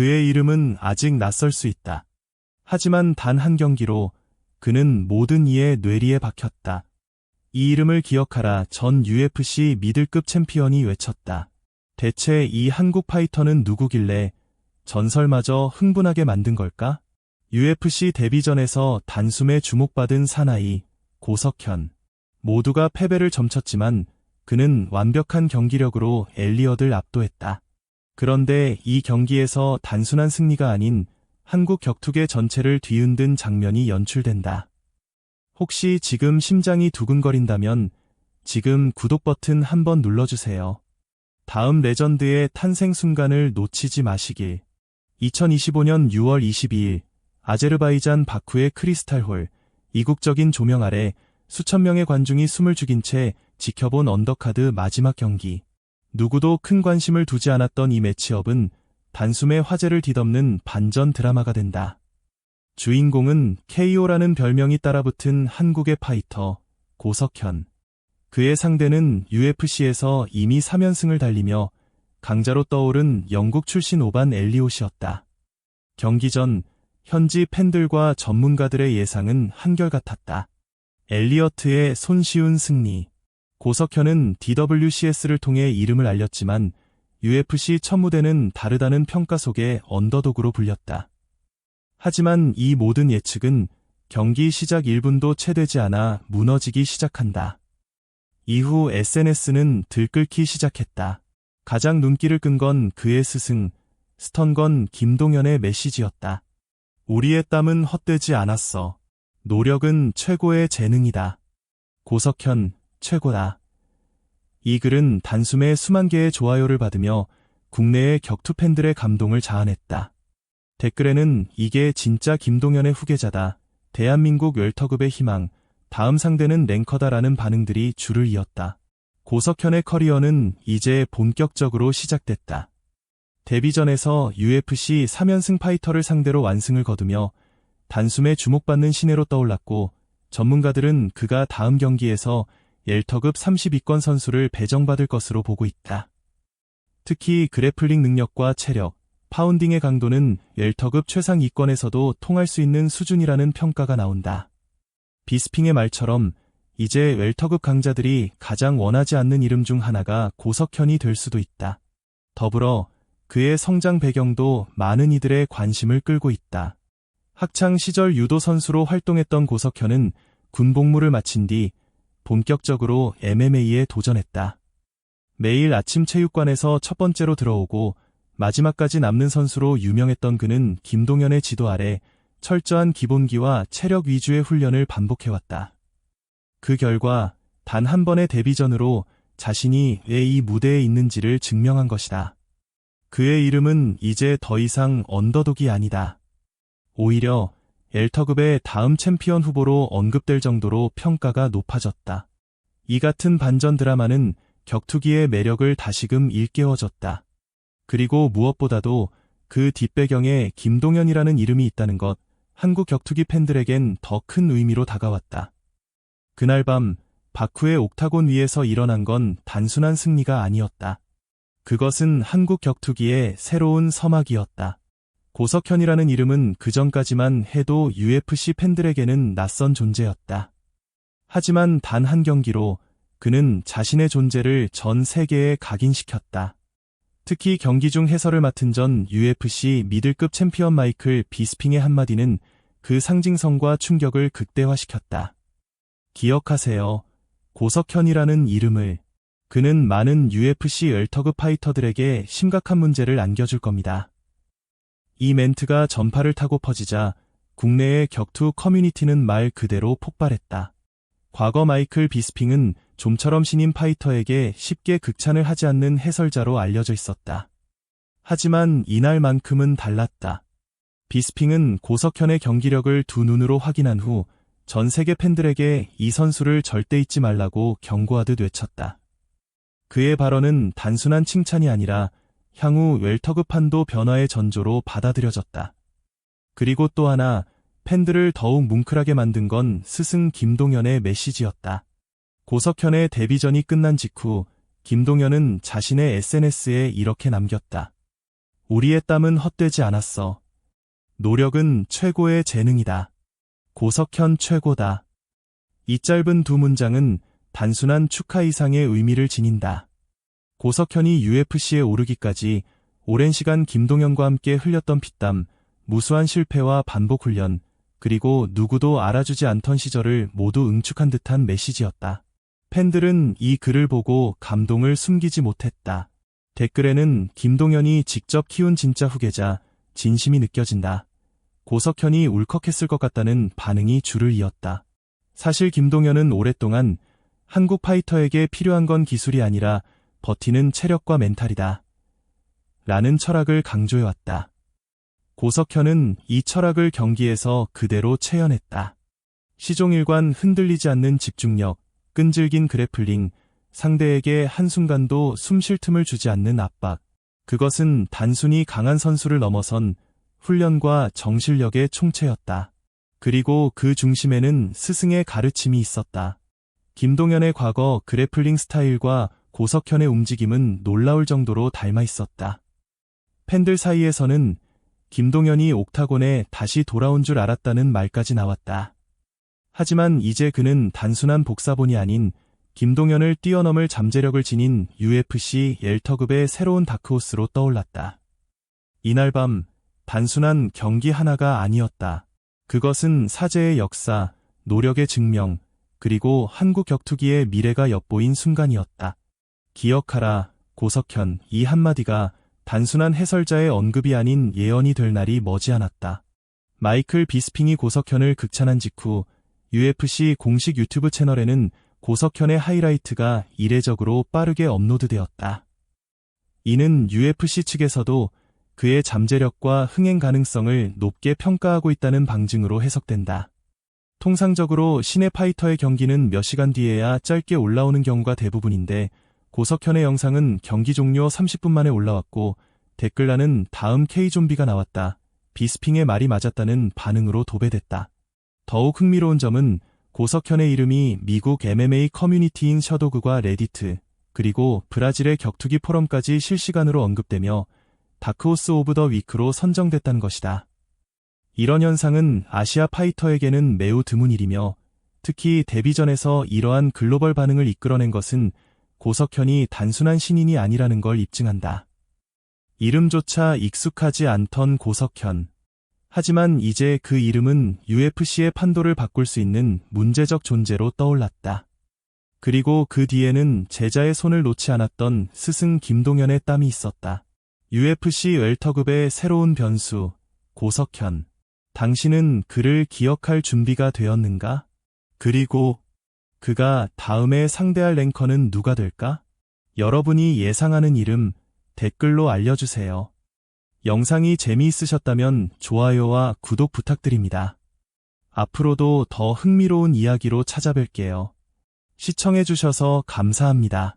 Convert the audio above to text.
그의 이름은 아직 낯설 수 있다. 하지만 단 한 경기로 그는 모든 이의 뇌리에 박혔다. 이 이름을 기억하라. 전 UFC 미들급 챔피언이 외쳤다. 대체 이 한국 파이터는 누구길래 전설마저 흥분하게 만든 걸까? UFC 데뷔전에서 단숨에 주목받은 사나이, 고석현. 모두가 패배를 점쳤지만 그는 완벽한 경기력으로 엘리엇을 압도했다. 그런데 이 경기에서 단순한 승리가 아닌 한국 격투계 전체를 뒤흔든 장면이 연출된다. 혹시 지금 심장이 두근거린다면 지금 구독 버튼 한번 눌러주세요. 다음 레전드의 탄생 순간을 놓치지 마시길. 2025년 6월 22일 아제르바이잔 바쿠의 크리스탈홀. 이국적인 조명 아래 수천 명의 관중이 숨을 죽인 채 지켜본 언더카드 마지막 경기. 누구도 큰 관심을 두지 않았던 이 매치업은 단숨에 화제를 뒤덮는 반전 드라마가 된다. 주인공은 KO라는 별명이 따라붙은 한국의 파이터, 고석현. 그의 상대는 UFC에서 이미 3연승을 달리며 강자로 떠오른 영국 출신 오반 엘리엇이었다. 경기 전 현지 팬들과 전문가들의 예상은 한결같았다. 엘리어트의 손쉬운 승리. 고석현은 DWCS를 통해 이름을 알렸지만 UFC 첫 무대는 다르다는 평가 속에 언더독으로 불렸다. 하지만 이 모든 예측은 경기 시작 1분도 채 되지 않아 무너지기 시작한다. 이후 SNS는 들끓기 시작했다. 가장 눈길을 끈 건 그의 스승, 스턴건 김동현의 메시지였다. 우리의 땀은 헛되지 않았어. 노력은 최고의 재능이다. 고석현, 최고다. 이 글은 단숨에 수만 개의 좋아요를 받으며 국내의 격투 팬들의 감동을 자아냈다. 댓글에는 이게 진짜 김동현의 후계자다. 대한민국 웰터급의 희망. 다음 상대는 랭커다라는 반응들이 줄을 이었다. 고석현의 커리어는 이제 본격적으로 시작됐다. 데뷔전에서 UFC 3연승 파이터를 상대로 완승을 거두며 단숨에 주목받는 신예로 떠올랐고 전문가들은 그가 다음 경기에서 웰터급 32권 선수를 배정받을 것으로 보고 있다. 특히 그래플링 능력과 체력, 파운딩의 강도는 웰터급 최상 2권에서도 통할 수 있는 수준이라는 평가가 나온다. 비스핑의 말처럼 이제 웰터급 강자들이 가장 원하지 않는 이름 중 하나가 고석현이 될 수도 있다. 더불어 그의 성장 배경도 많은 이들의 관심을 끌고 있다. 학창 시절 유도 선수로 활동했던 고석현은 군 복무를 마친 뒤 본격적으로 MMA에 도전했다. 매일 아침 체육관에서 첫 번째로 들어오고 마지막까지 남는 선수로 유명했던 그는 김동현의 지도 아래 철저한 기본기와 체력 위주의 훈련을 반복해왔다. 그 결과 단 한 번의 데뷔전으로 자신이 왜 이 무대에 있는지를 증명한 것이다. 그의 이름은 이제 더 이상 언더독이 아니다. 오히려 웰터급의 다음 챔피언 후보로 언급될 정도로 평가가 높아졌다. 이 같은 반전 드라마는 격투기의 매력을 다시금 일깨워줬다. 그리고 무엇보다도 그 뒷배경에 김동현이라는 이름이 있다는 것, 한국 격투기 팬들에겐 더 큰 의미로 다가왔다. 그날 밤 바쿠의 옥타곤 위에서 일어난 건 단순한 승리가 아니었다. 그것은 한국 격투기의 새로운 서막이었다. 고석현이라는 이름은 그전까지만 해도 UFC 팬들에게는 낯선 존재였다. 하지만 단 한 경기로 그는 자신의 존재를 전 세계에 각인시켰다. 특히 경기 중 해설을 맡은 전 UFC 미들급 챔피언 마이클 비스핑의 한마디는 그 상징성과 충격을 극대화시켰다. 기억하세요. 고석현이라는 이름을. 그는 많은 UFC 웰터급 파이터들에게 심각한 문제를 안겨줄 겁니다. 이 멘트가 전파를 타고 퍼지자 국내의 격투 커뮤니티는 말 그대로 폭발했다. 과거 마이클 비스핑은 좀처럼 신인 파이터에게 쉽게 극찬을 하지 않는 해설자로 알려져 있었다. 하지만 이날만큼은 달랐다. 비스핑은 고석현의 경기력을 두 눈으로 확인한 후 전 세계 팬들에게 이 선수를 절대 잊지 말라고 경고하듯 외쳤다. 그의 발언은 단순한 칭찬이 아니라 향후 웰터급 판도 변화의 전조로 받아들여졌다. 그리고 또 하나, 팬들을 더욱 뭉클하게 만든 건 스승 김동현의 메시지였다. 고석현의 데뷔전이 끝난 직후 김동현은 자신의 SNS에 이렇게 남겼다. 우리의 땀은 헛되지 않았어. 노력은 최고의 재능이다. 고석현 최고다. 이 짧은 두 문장은 단순한 축하 이상의 의미를 지닌다. 고석현이 UFC에 오르기까지 오랜 시간 김동현과 함께 흘렸던 피땀, 무수한 실패와 반복 훈련, 그리고 누구도 알아주지 않던 시절을 모두 응축한 듯한 메시지였다. 팬들은 이 글을 보고 감동을 숨기지 못했다. 댓글에는 김동현이 직접 키운 진짜 후계자, 진심이 느껴진다. 고석현이 울컥했을 것 같다는 반응이 줄을 이었다. 사실 김동현은 오랫동안 한국 파이터에게 필요한 건 기술이 아니라 버티는 체력과 멘탈이다. 라는 철학을 강조해왔다. 고석현은 이 철학을 경기에서 그대로 체현했다. 시종일관 흔들리지 않는 집중력, 끈질긴 그래플링, 상대에게 한순간도 숨 쉴 틈을 주지 않는 압박. 그것은 단순히 강한 선수를 넘어선 훈련과 정실력의 총체였다. 그리고 그 중심에는 스승의 가르침이 있었다. 김동현의 과거 그래플링 스타일과 고석현의 움직임은 놀라울 정도로 닮아 있었다. 팬들 사이에서는 김동현이 옥타곤에 다시 돌아온 줄 알았다는 말까지 나왔다. 하지만 이제 그는 단순한 복사본이 아닌 김동현을 뛰어넘을 잠재력을 지닌 UFC 웰터급의 새로운 다크호스로 떠올랐다. 이날 밤 단순한 경기 하나가 아니었다. 그것은 사제의 역사, 노력의 증명, 그리고 한국 격투기의 미래가 엿보인 순간이었다. 기억하라, 고석현, 이 한마디가 단순한 해설자의 언급이 아닌 예언이 될 날이 머지않았다. 마이클 비스핑이 고석현을 극찬한 직후 UFC 공식 유튜브 채널에는 고석현의 하이라이트가 이례적으로 빠르게 업로드되었다. 이는 UFC 측에서도 그의 잠재력과 흥행 가능성을 높게 평가하고 있다는 방증으로 해석된다. 통상적으로 신의 파이터의 경기는 몇 시간 뒤에야 짧게 올라오는 경우가 대부분인데 고석현의 영상은 경기 종료 30분 만에 올라왔고 댓글란은 다음 K좀비가 나왔다. 비스핑의 말이 맞았다는 반응으로 도배됐다. 더욱 흥미로운 점은 고석현의 이름이 미국 MMA 커뮤니티인 셔도그과 레디트, 그리고 브라질의 격투기 포럼까지 실시간으로 언급되며 다크호스 오브 더 위크로 선정됐다는 것이다. 이런 현상은 아시아 파이터에게는 매우 드문 일이며 특히 데뷔전에서 이러한 글로벌 반응을 이끌어낸 것은 고석현이 단순한 신인이 아니라는 걸 입증한다. 이름조차 익숙하지 않던 고석현. 하지만 이제 그 이름은 UFC의 판도를 바꿀 수 있는 문제적 존재로 떠올랐다. 그리고 그 뒤에는 제자의 손을 놓지 않았던 스승 김동현의 땀이 있었다. UFC 웰터급의 새로운 변수, 고석현. 당신은 그를 기억할 준비가 되었는가? 그리고 그가 다음에 상대할 랭커는 누가 될까? 여러분이 예상하는 이름 댓글로 알려주세요. 영상이 재미있으셨다면 좋아요와 구독 부탁드립니다. 앞으로도 더 흥미로운 이야기로 찾아뵐게요. 시청해주셔서 감사합니다.